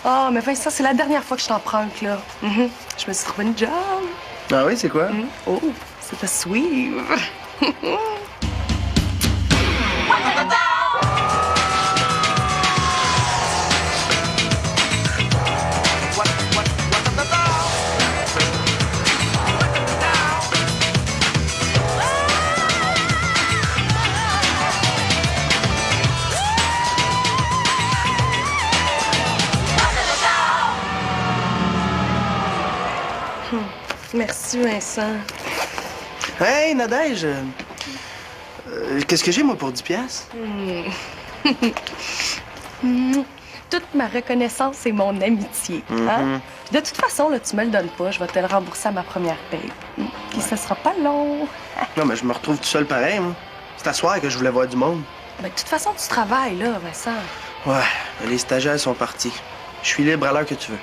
Ah, mais Vincent, c'est la dernière fois que je t'emprunte, là. Je me suis trouvé une job. Ah oui, c'est quoi? Oh, c'est à suivre. Merci, Vincent. Hey, Nadège! Qu'est-ce que j'ai, moi, pour 10 piastres? Toute ma reconnaissance et mon amitié. Hein? De toute façon, là, tu me le donnes pas. Je vais te le rembourser à ma première paye. Puis ça sera pas long. Non, mais je me retrouve tout seul pareil, moi. C'est à soir que je voulais voir du monde. Ben, de toute façon, tu travailles, là, Vincent. Ouais, les stagiaires sont partis. Je suis libre à l'heure que tu veux.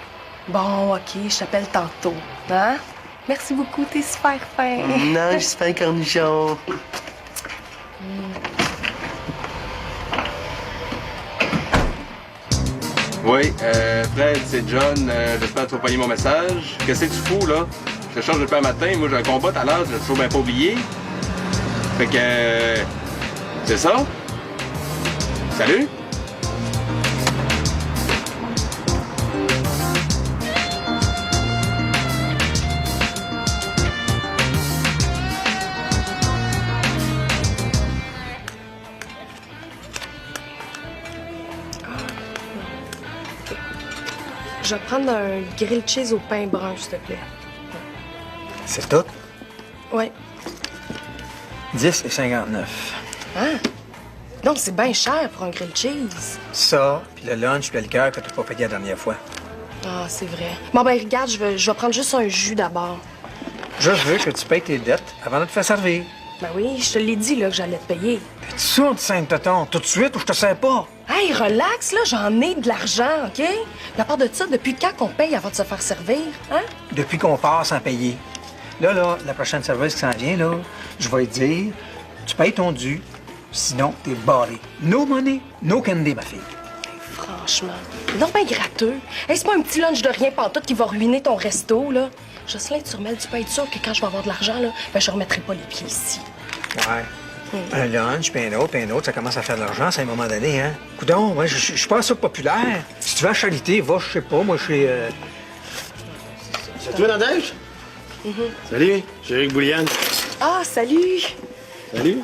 Bon, OK, je t'appelle tantôt. Hein? Merci beaucoup, t'es super fin. Non, je suis pas un cornichon. Oui, Fred, c'est John. J'espère que tu vas pogner mon message. Qu'est-ce que tu fous, là? Je te change depuis un matin. Moi, j'ai un combat tout à l'heure. Je l'ai toujours bien pas oublié. Fait que... c'est ça? Salut? Je vais prendre un grill cheese au pain brun, s'il te plaît. C'est tout? Ouais. 10,59. Hein? Non, c'est bien cher pour un grill cheese. Ça, puis le lunch, puis le liqueur que t'as pas payé la dernière fois. Ah, c'est vrai. Bon, ben regarde, je vais prendre juste un jus d'abord. Je veux que tu payes tes dettes avant de te faire servir. Ben oui, je te l'ai dit, là, que j'allais te payer. Fais-tu ça, de Saint-Toton, tout de suite ou je te sers pas? Hey, relax, là, j'en ai de l'argent, OK? Puis à part de ça, depuis quand qu'on paye avant de se faire servir, hein? Depuis qu'on part sans payer. Là, la prochaine service qui s'en vient, là, je vais te dire, tu payes ton dû, sinon t'es barré. No money, no candy, ma fille. Franchement, non, ben gratteux. Hey, c'est pas un petit lunch de rien pantoute qui va ruiner ton resto, là. Jocelyn Turmel, tu peux être sûr que quand je vais avoir de l'argent, là, ben je remettrai pas les pieds ici. Ouais. Un lunch, puis un autre, ça commence à faire de l'argent, c'est à un moment donné, hein? Coudon, moi, je suis pas ça populaire. Si tu vas à Charité, va, je sais pas, moi, je suis... C'est toi, Nadège? Salut, c'est Éric Bouliane. Ah, salut! Salut.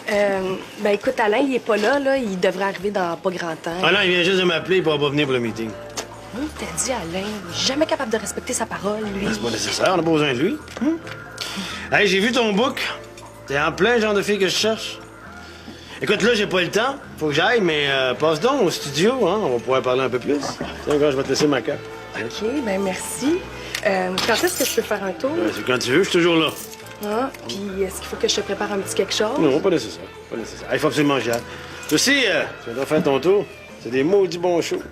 Ben écoute, Alain, il est pas là, là. Il devrait arriver dans pas grand temps. Ah non, il vient juste de m'appeler, il pourra pas venir pour le meeting. T'as dit, Alain, il est jamais capable de respecter sa parole, lui. C'est pas nécessaire, on a pas besoin de lui. Hey, j'ai vu ton book. T'es en plein genre de fille que je cherche. Écoute, là, j'ai pas le temps. Faut que j'aille, mais passe donc au studio, hein. On va pouvoir parler un peu plus. Tiens, gars, je vais te laisser ma cape. OK, ben merci. Quand est-ce que je peux faire un tour? C'est quand tu veux, je suis toujours là. Ah, puis est-ce qu'il faut que je te prépare un petit quelque chose? Non, pas nécessaire. Pas nécessaire. Il faut absolument que j'y aille. Toi aussi, tu dois faire ton tour. C'est des maudits bons shows.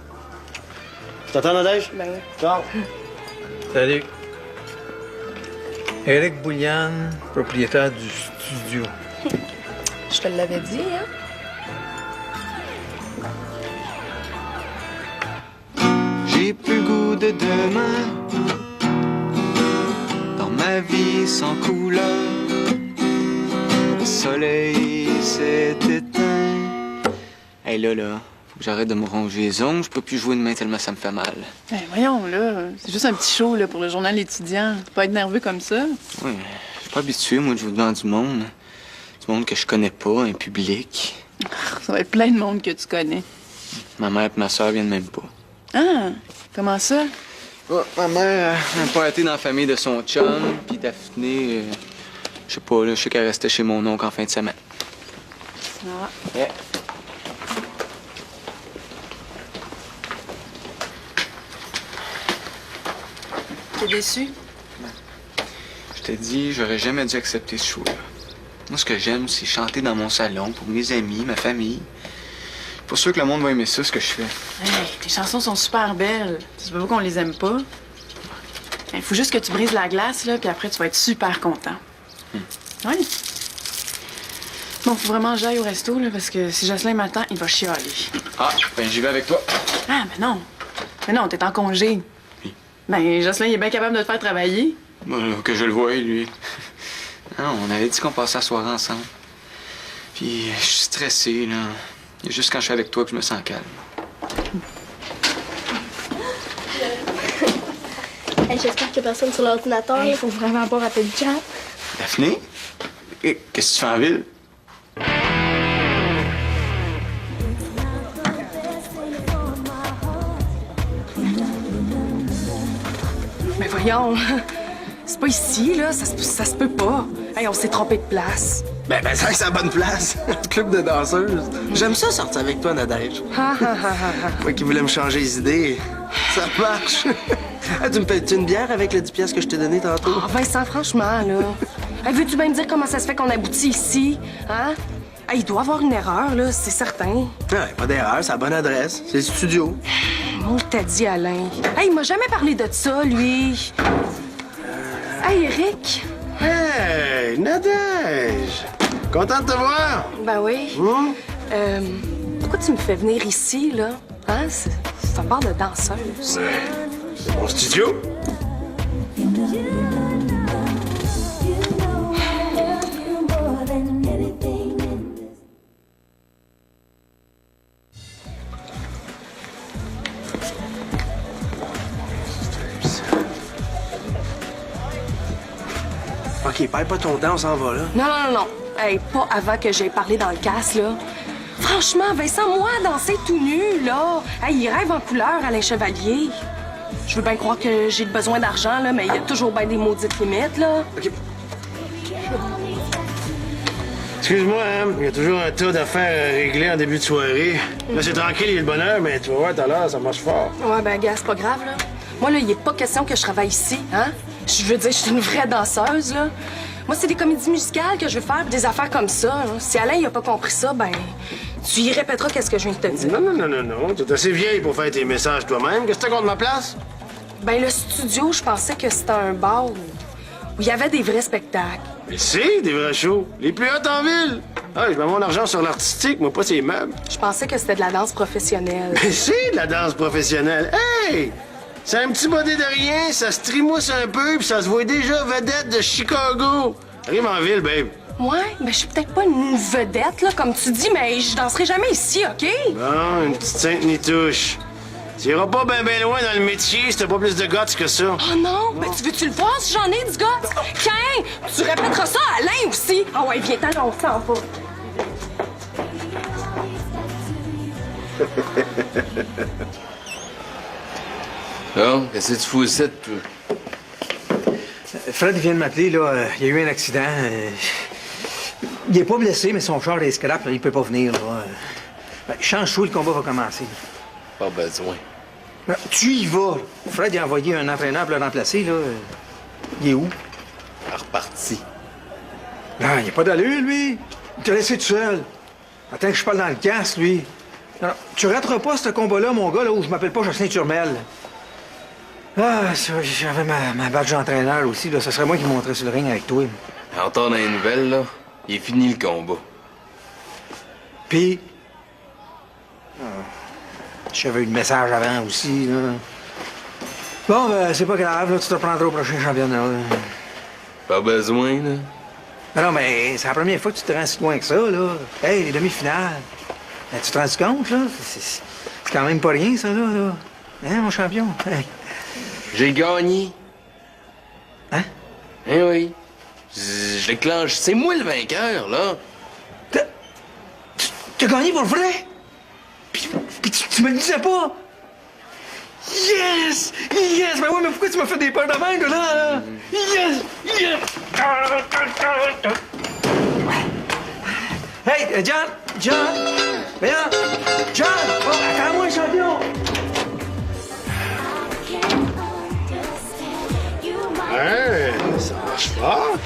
Tu t'entends, Nadège? Ben oui. Ciao. Salut. Éric Bouliane, propriétaire du studio. Je te l'avais dit, hein? J'ai plus le goût de demain dans ma vie sans couleur. Le soleil s'est éteint. Hey là, faut que j'arrête de me ronger les ongles. Je peux plus jouer demain tellement ça me fait mal. Ben voyons, là, c'est juste un petit show là, pour le journal étudiant. Faut pas être nerveux comme ça. Oui, je suis pas habitué, moi, de jouer devant du monde. Du monde que je connais pas, un public. Ça va être plein de monde que tu connais. Ma mère et ma soeur viennent même pas. Ah, comment ça? Oh, ma mère a pas été dans la famille de son chum, puis Daphné, je sais pas, là, je sais qu'elle restait chez mon oncle en fin de semaine. Ah. Yeah. T'es déçu? Je t'ai dit, j'aurais jamais dû accepter ce show-là. Moi, ce que j'aime, c'est chanter dans mon salon pour mes amis, ma famille. Pour sûr que le monde va aimer ça, ce que je fais. Hey, tes chansons sont super belles. Tu veux pas qu'on les aime pas? Il faut juste que tu brises la glace, là, puis après, tu vas être super content. Oui. Bon, faut vraiment que j'aille au resto, là, parce que si Jocelyn m'attend, il va chialer. Ah, ben j'y vais avec toi. Ah, mais non. Mais non, t'es en congé. Oui. Ben, Jocelyn, il est bien capable de te faire travailler. Bon, que je le voie, lui. Non, on avait dit qu'on passait la soirée ensemble. Puis je suis stressé, là. Il y a juste quand je suis avec toi que je me sens calme. Hey, j'espère qu'il y a personne sur l'ordinateur. Il faut vraiment pas rater le chat. Daphné? Qu'est-ce que tu fais en ville? Mais voyons, c'est pas ici, là. Ça se peut pas. Hey, on s'est trompé de place. Ben, ça, c'est la bonne place. Le club de danseuses. J'aime ça sortir avec toi, Nadège. Moi qui voulais me changer les idées, ça marche. Hey, tu me payes-tu une bière avec les 10 piastres que je t'ai donné tantôt? Oh, Vincent, franchement, là. Hey, veux-tu bien me dire comment ça se fait qu'on aboutit ici? Hein? Hey, il doit y avoir une erreur, là, c'est certain. Ouais, pas d'erreur, c'est la bonne adresse. C'est le studio. Mon t'a dit, Alain. Hey, il m'a jamais parlé de ça, lui. Hey, Eric. Hey, Nadège! Content de te voir? Ben oui. Pourquoi tu me fais venir ici, là? Hein? C'est un bar de danseuse. C'est mon studio. OK, perds pas ton temps, on s'en va, là. Non. Hey, pas avant que j'aie parlé dans le casse, là. Franchement, Vincent, moi, danser tout nu, là. Hey, il rêve en couleur, Alain Chevalier. Je veux bien croire que j'ai besoin d'argent, là, mais il y a toujours bien des maudites limites, là. OK. Excuse-moi, hein, il y a toujours un tas d'affaires à régler en début de soirée. Là, c'est tranquille, il y a le bonheur, mais tu vas voir, tout à l'heure, ça marche fort. Ouais, ben, gars, c'est pas grave, là. Moi, là, il est pas question que je travaille ici, hein? Je veux dire, je suis une vraie danseuse, là. Moi, c'est des comédies musicales que je veux faire, pis des affaires comme ça. Hein. Si Alain, il a pas compris ça, ben, tu y répéteras qu'est-ce que je viens de te dire. Non. Tu es assez vieille pour faire tes messages toi-même. Qu'est-ce que t'as contre ma place? Ben, le studio, je pensais que c'était un bar où il y avait des vrais spectacles. Mais c'est des vrais shows. Les plus hauts en ville. Ah, je mets mon argent sur l'artistique, moi, pas ces meubles. Je pensais que c'était de la danse professionnelle. Mais c'est de la danse professionnelle. Hey! C'est un petit body de rien, ça se trimousse un peu, puis ça se voit déjà vedette de Chicago. Arrive en ville, babe. Ouais, ben, je suis peut-être pas une vedette, là, comme tu dis, mais je danserai jamais ici, OK? Bon, une petite sainte nitouche. Tu iras pas ben loin dans le métier si t'as pas plus de guts que ça. Oh non! Ben, tu veux-tu le voir si j'en ai du gars? Tiens! Tu répéteras ça à Alain aussi! Ah ouais, viens-t'en, on s'en va. Non, qu'est-ce que tu fous ici, toi? Fred vient de m'appeler, là. Il y a eu un accident. Il est pas blessé, mais son char est scrap, là, il peut pas venir, là. Ben, change chaud, le combat va commencer. Pas besoin. Ben, tu y vas. Fred il a envoyé un entraîneur pour le remplacer, là. Il est où? Reparti. Non, il a pas d'allure, lui. Il t'a laissé tout seul. Attends que je parle dans le casque, lui. Non, tu rateras pas ce combat-là, mon gars, là, où je m'appelle pas Jocelyn Turmel. Ah, ça, j'avais ma badge d'entraîneur aussi, là. Ce serait moi qui monterais sur le ring avec toi. Entends dans les nouvelles, là, il est fini le combat. Puis... J'avais eu le message avant aussi, là. Bon, ben, c'est pas grave, là. Tu te reprendras au prochain championnat, là. Pas besoin, là. Non, mais c'est la première fois que tu te rends si loin que ça, là. Hey, les demi-finales. Ben, tu te rends compte, là? C'est quand même pas rien, ça, là. Hein, mon champion? Hey. J'ai gagné. Hein? Eh oui. Je déclenche. C'est moi le vainqueur, là. T'as gagné pour le vrai? Puis tu me le disais pas? Yes! Yes! Ben oui, mais pourquoi tu m'as fait des peurs de même, là? Yes! Yes! Hey, John! Viens! John! Oh, attends-moi, champion! Ouais, ça marche fort.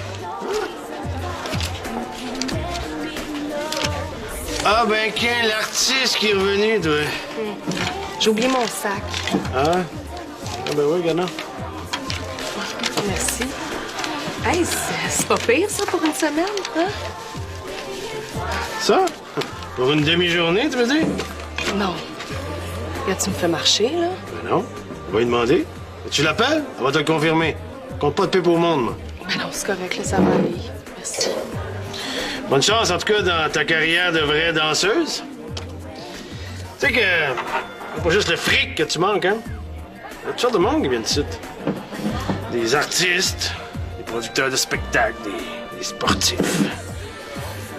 Ah, ben, Ken, l'artiste qui est revenu, toi. J'ai oublié mon sac. Ah? Ah, ben oui, Gana. Merci. Hey, c'est pas pire, ça, pour une semaine, hein? Ça? Pour une demi-journée, tu veux dire? Non. Regarde, tu me fais marcher, là. Ben non. On va lui demander. Tu l'appelles? Elle va te le confirmer. Compte pas de paix pour le monde, moi. Mais non, c'est correct, là, ça va aller. Merci. Bonne chance, en tout cas, dans ta carrière de vraie danseuse. Tu sais que c'est pas juste le fric que tu manques, hein? Il y a toutes sortes de monde qui viennent ici. Des artistes, des producteurs de spectacles, des sportifs.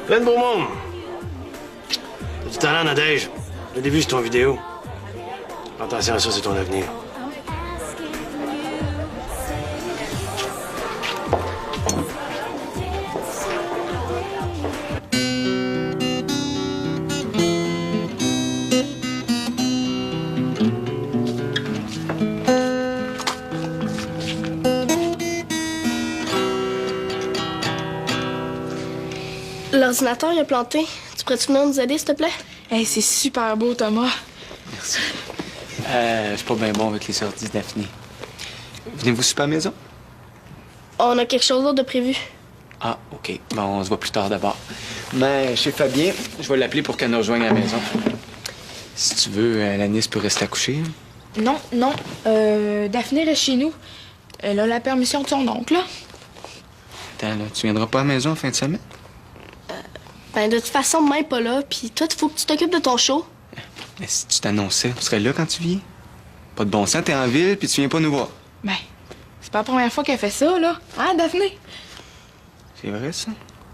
Plein de beau monde. T'as du talent, Nadège. Je l'ai vu sur ton vidéo. Attention à ça, c'est ton avenir. L'ordinateur, il a planté. Tu pourrais-tu venir nous aider, s'il te plaît? Hey, c'est super beau, Thomas. Merci. Je suis pas bien bon avec les sorties, Daphné. Venez-vous super à la maison? On a quelque chose d'autre de prévu. Ah, OK. Bon, on se voit plus tard d'abord. Mais chez Fabien, je vais l'appeler pour qu'elle nous rejoigne à la maison. Si tu veux, Alanis peut rester à coucher. Non, non. Daphné reste chez nous. Elle a la permission de son oncle, là. Attends, là, tu viendras pas à la maison en fin de semaine? Ben, de toute façon, même pas là. Puis toi, il faut que tu t'occupes de ton show. Mais si tu t'annonçais, tu serais là quand tu viens. Pas de bon sens, t'es en ville, puis tu viens pas nous voir. Ben, c'est pas la première fois qu'elle fait ça, là. Hein, Daphné? C'est vrai, ça?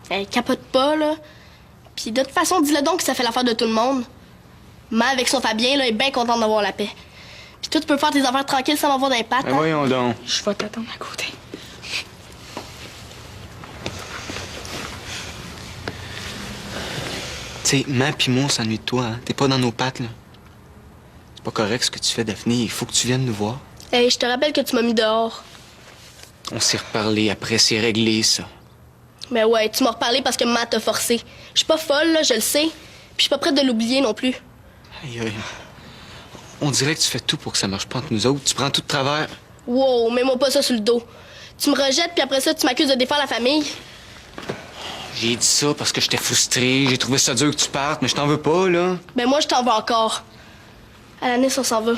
Elle capote pas, là. Puis de toute façon, dis-le donc que ça fait l'affaire de tout le monde. Mais avec son Fabien, là, est bien contente d'avoir la paix. Puis toi, tu peux faire tes affaires tranquilles sans m'avoir d'impact. Ben voyons donc. Je vais t'attendre à côté. Tu sais, Ma pis moi, on s'ennuie de toi, hein? T'es pas dans nos pattes, là. C'est pas correct ce que tu fais, Daphné. Il faut que tu viennes nous voir. Hey, je te rappelle que tu m'as mis dehors. On s'est reparlé. Après, c'est réglé, ça. Mais ouais, tu m'as reparlé parce que Matt t'a forcé. Je suis pas folle, là, je le sais. Puis je suis pas prête de l'oublier non plus. Aïe, aïe. On dirait que tu fais tout pour que ça marche pas entre nous autres. Tu prends tout de travers. Wow, mets-moi pas ça sur le dos. Tu me rejettes, puis après ça, tu m'accuses de défaire la famille. J'ai dit ça parce que j'étais frustré. J'ai trouvé ça dur que tu partes, mais je t'en veux pas, là. Ben moi, je t'en veux encore. Alanis, on s'en va.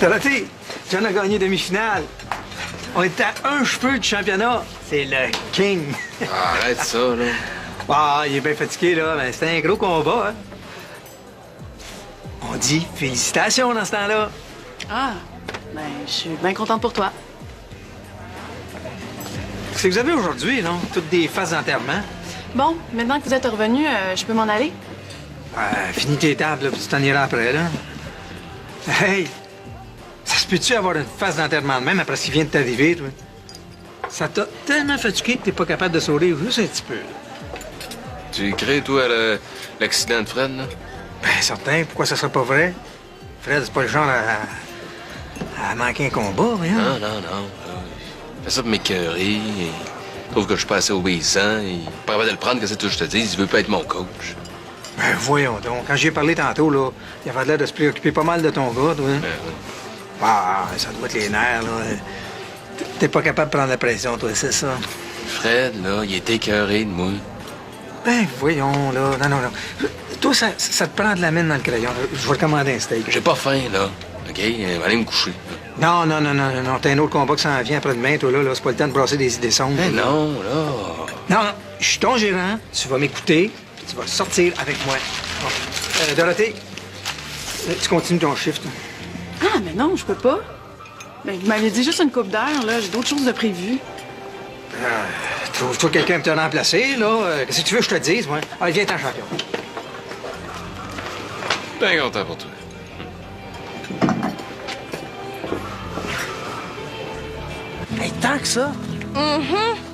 Dorothée, John a gagné demi-finale. On est à un cheveu du championnat. C'est le king. Arrête ça, là. Ah, il est bien fatigué, là, mais c'était un gros combat, hein. On dit félicitations dans ce temps-là. Ah, ben, je suis bien contente pour toi. Qu'est-ce que vous avez aujourd'hui, non? Toutes des phases d'enterrement. Bon, maintenant que vous êtes revenus, je peux m'en aller? Finis tes tables, là, puis tu t'en iras après, là. Hey! Ça se peut-tu avoir une phase d'enterrement de même après ce qui vient de t'arriver, toi? Ça t'a tellement fatigué que t'es pas capable de sourire juste un petit peu, là. Tu crées, toi, l'accident de Fred, là? Ben, certain. Pourquoi ça serait pas vrai? Fred, c'est pas le genre à manquer un combat, voyons. Non, non, non. Il fait ça pour m'écœurer. Il trouve que je suis pas assez obéissant. Il est pas capable de le prendre, qu'est-ce que je te dis? Il veut pas être mon coach. Ben, voyons donc. Quand j'y ai parlé tantôt, là, il avait l'air de se préoccuper pas mal de ton gars, toi. Ben, Ah, ça doit être les nerfs, là. T'es pas capable de prendre la pression, toi, c'est ça? Fred, là, il est écœuré de moi. Ben, voyons, là. Non, non, non. Toi, ça te prend de la mine dans le crayon. Je vais te commander un steak. J'ai pas faim, là. OK? Je vais aller me coucher. Non, non, non, non, non. T'as un autre combat qui s'en vient après-demain, toi, là. C'est pas le temps de brasser des idées sombres. Ben non, là. Non, non. Je suis ton gérant. Tu vas m'écouter, puis tu vas sortir avec moi. Bon. Dorothée, tu continues ton shift. Ah, mais non, je peux pas. Ben, vous m'aviez dit juste une coupe d'heure, là. J'ai d'autres choses de prévues. Trouve-toi quelqu'un pour te remplacer, là. Qu'est-ce que tu veux que je te dise, moi? Allez, viens-t'en, champion. Bien content pour toi. Hey, tant que ça?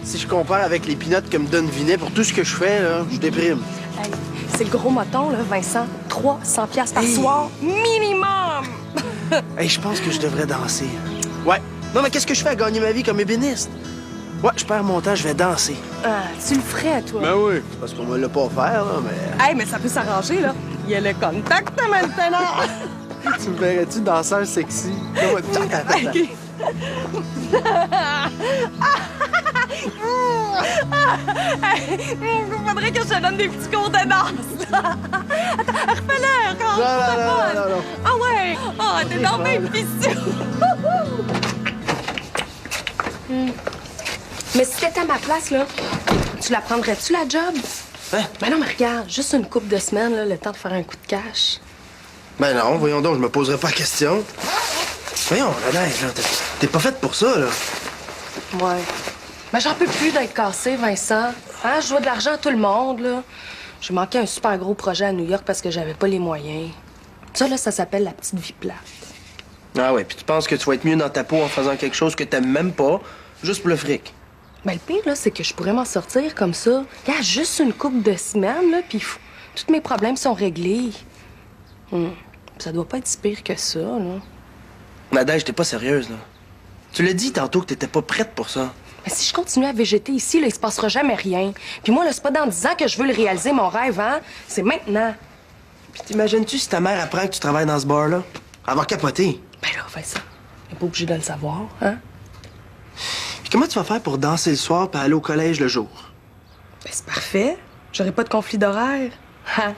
Si je compare avec les pinottes que me donne Vinet pour tout ce que je fais, là, je déprime. Hey, c'est le gros moton, là, Vincent. 300 piastres par soir, minimum! Hey, je pense que je devrais danser. Ouais. Non, mais qu'est-ce que je fais à gagner ma vie comme ébéniste? Ouais, je perds mon temps, je vais danser. Ah, tu le ferais, toi. Ben oui. C'est parce qu'on me l'a pas faire, là, mais... Hey, mais ça peut s'arranger, là. Il y a le contact maintenant. Tu me verrais-tu danseur sexy? Non, attends. Il faudrait que je te donne des petits cours de danse, là. Attends, refais-le encore. Non. Ah ouais? Ah, t'es dans mes pissous. Mais si t'étais à ma place, là, tu la prendrais-tu, la job? Hein? Ben non, mais regarde, juste une couple de semaines, là, le temps de faire un coup de cash. Ben non, voyons donc, je me poserai pas la question. Voyons, Nadège, là, t'es pas faite pour ça, là. Ouais. Ben j'en peux plus d'être cassée, Vincent. Hein, je dois de l'argent à tout le monde, là. J'ai manqué un super gros projet à New York parce que j'avais pas les moyens. Ça, là, ça s'appelle la petite vie plate. Ah ouais, puis tu penses que tu vas être mieux dans ta peau en faisant quelque chose que t'aimes même pas, juste pour le fric. Ben le pire, là, c'est que je pourrais m'en sortir comme ça. Regarde, juste une couple de semaines, là, puis tous mes problèmes sont réglés. Ça doit pas être si pire que ça, là. Nadège, t'es pas sérieuse, là. Tu l'as dit tantôt que t'étais pas prête pour ça. Mais si je continue à végéter ici, là, il se passera jamais rien. Puis moi, là, c'est pas dans 10 ans que je veux le réaliser, mon rêve, hein? C'est maintenant. Puis t'imagines-tu si ta mère apprend que tu travailles dans ce bar-là? Elle va capoter. Ben là, Vincent, elle est pas obligée de le savoir, hein? Puis comment tu vas faire pour danser le soir puis aller au collège le jour? Ben c'est parfait. J'aurai pas de conflit d'horaire. Hein?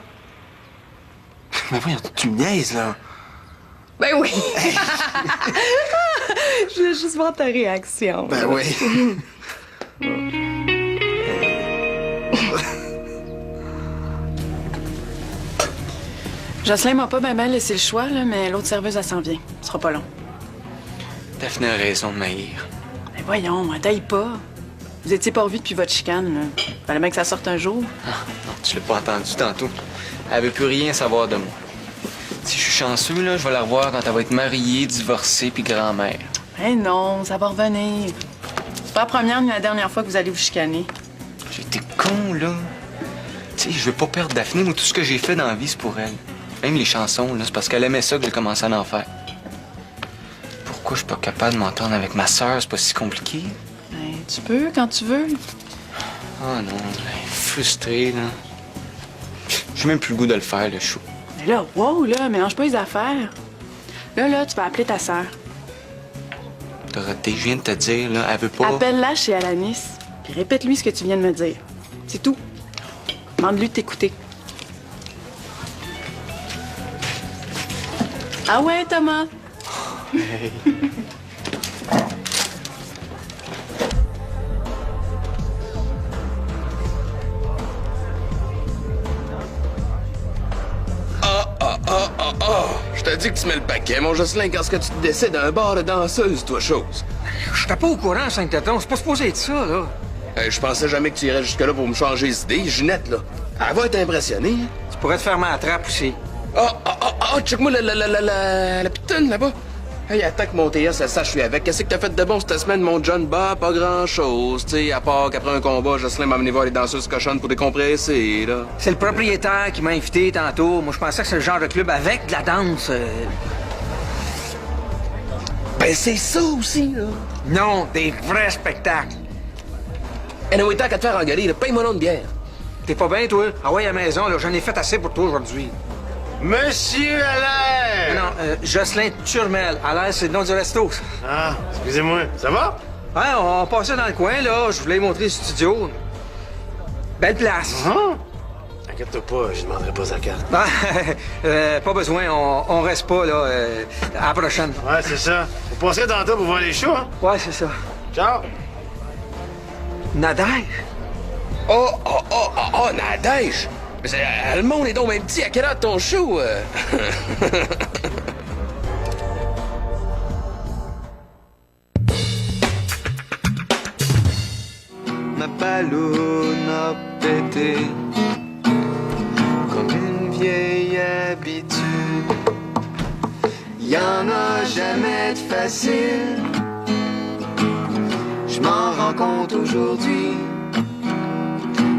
Mais voyons, tu me niaises, là. Ben oui! Je voulais juste voir ta réaction. Ben oui. Jocelyn m'a pas bien laissé le choix, là, mais l'autre serveuse, elle s'en vient. Ce sera pas long. Daphné a raison de m'haïr. Mais voyons, taille pas. Vous étiez pas revus depuis votre chicane, là. Fallait bien que ça sorte un jour. Ah, non, tu l'as pas entendu tantôt. Elle veut plus rien savoir de moi. Si je suis chanceux, là, je vais la revoir quand elle va être mariée, divorcée puis grand-mère. Eh non, ça va revenir. C'est pas la première ni la dernière fois que vous allez vous chicaner. J'ai été con, là. Tu sais, je veux pas perdre Daphné. Moi, tout ce que j'ai fait dans la vie, c'est pour elle. Même les chansons, là, c'est parce qu'elle aimait ça que j'ai commencé à en faire. Pourquoi je suis pas capable de m'entendre avec ma sœur? C'est pas si compliqué. Ben, tu peux, quand tu veux. Oh non, là, frustré, là. J'ai même plus le goût de le faire, le show. Mais là, wow, là, mélange pas les affaires. Là, tu vas appeler ta sœur. Dorothée, je viens de te dire, là, elle veut pas... Appelle-la chez Alanis, puis répète-lui ce que tu viens de me dire. C'est tout. Demande-lui de t'écouter. Ah ouais, Thomas? Hey. Je te dis que tu mets le paquet, mon Jocelyn, quand ce que tu te décides d'un bar de danseuse, toi, chose. J'étais pas au courant, Saint-Téton. C'est pas supposé être ça, là. Je pensais jamais que tu irais jusque-là pour me changer les idées. Ginette, là, elle va être impressionnée. Tu pourrais te faire ma trappe aussi. Check-moi la pitoune, là-bas. Hey, attends que mon TS, elle sache, je suis avec. Qu'est-ce que t'as fait de bon cette semaine, mon John? Bah, pas grand-chose, tu sais, à part qu'après un combat, Jocelyn m'a amené voir les danseuses cochonnes pour décompresser, là. C'est le propriétaire qui m'a invité tantôt. Moi, je pensais que c'est le genre de club avec de la danse. Ben, c'est ça aussi, là. Non, des vrais spectacles. Anyway, tant qu'à te faire engueuler, là, paye-moi nom de bière. T'es pas bien, toi? Ah ouais, à la maison, là, j'en ai fait assez pour toi aujourd'hui. Monsieur Allaire! Non, Jocelyn Turmel. Alors, c'est le nom du resto, ça. Ah, excusez-moi. Ça va? Ouais, on passait dans le coin, là. Je voulais lui montrer le studio. Belle place. Inquiète-toi pas, je demanderai pas sa carte. Ah, pas besoin, on reste pas, là. À la prochaine. Ouais, c'est ça. Vous passerez tantôt pour voir les shows, hein? Ouais, c'est ça. Ciao! Nadège? Oh, Nadège! Mais le monde est donc même petit. À quelle heure ton show? Ma balloune a pété comme une vieille habitude. Y en a jamais de facile. Je m'en rends compte aujourd'hui.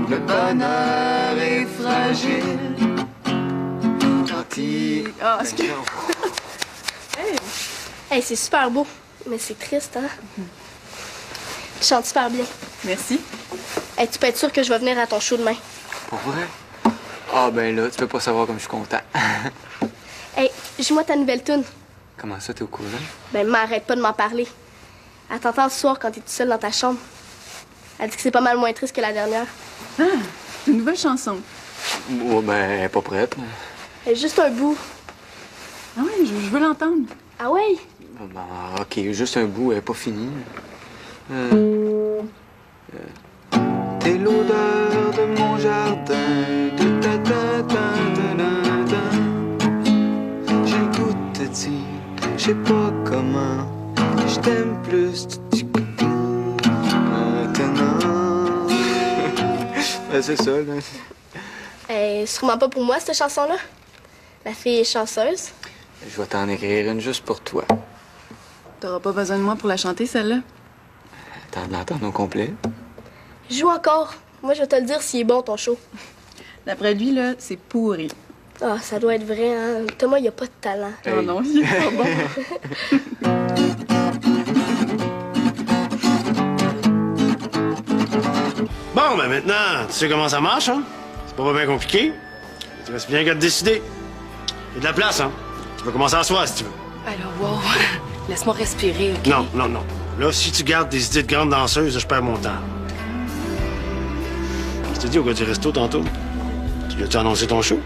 Le bonheur est fragile. Quand il... Ah, excuse. Hey, c'est super beau, mais c'est triste, hein? Tu chantes super bien. Merci. Hey, tu peux être sûr que je vais venir à ton show demain. Pour vrai? Ah, ben là, tu peux pas savoir comme je suis content. Hey, joue-moi ta nouvelle tune. Comment ça, t'es au courant? Ben, m'arrête pas de m'en parler. Elle t'entend ce soir quand t'es tout seul dans ta chambre. Elle dit que c'est pas mal moins triste que la dernière. Ah, une nouvelle chanson. Oh, ben, elle est pas prête. Elle est juste un bout. Ah oui, je veux l'entendre. Ah ouais? Ben, OK, juste un bout, elle est pas finie. T'es l'odeur de mon jardin. J'ai le goût de te dire, je sais pas comment. Je t'aime plus, maintenant. Ben, c'est ça, là. Sûrement pas pour moi, cette chanson-là. La fille est chanceuse. Je vais t'en écrire une juste pour toi. T'auras pas besoin de moi pour la chanter, celle-là. T'en l'entends au complet? Joue encore. Moi, je vais te le dire s'il est bon, ton show. D'après lui, là, c'est pourri. Ah, ça doit être vrai, hein. Thomas, il a pas de talent. Hey. Oh non, il est pas bon. Bon, ben maintenant, tu sais comment ça marche, hein? C'est pas bien compliqué. Tu restes bien qu'à te décider. Il y a de la place, hein? Tu peux commencer à soir si tu veux. Alors, wow. Laisse-moi respirer, OK? Non, non, non. Là, si tu gardes des idées de grande danseuse, je perds mon temps. Je t'ai dit au gars du resto tantôt. Tu lui as-tu annoncé ton show?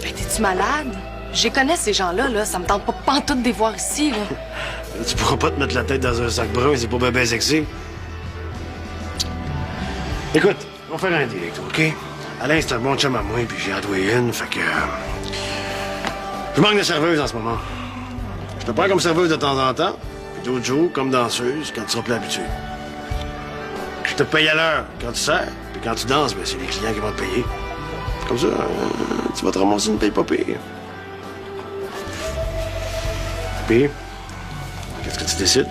Ben, t'es-tu malade? Je connais ces gens-là, là. Ça me tente pas pantoute de les voir ici, là. Tu pourras pas te mettre la tête dans un sac brun, c'est pas bébé sexy. Écoute, on va faire un deal avec toi, OK? Alain, c'est un bon chum à moi, puis j'ai adoué une, fait que... Je manque de serveuse en ce moment. Je te prends comme serveuse de temps en temps, puis d'autres jours comme danseuse quand tu seras plus habitué. Je te paye à l'heure quand tu sers, puis quand tu danses, ben, c'est les clients qui vont te payer. Comme ça, tu vas te ramasser une paye pas pire. Puis, qu'est-ce que tu décides?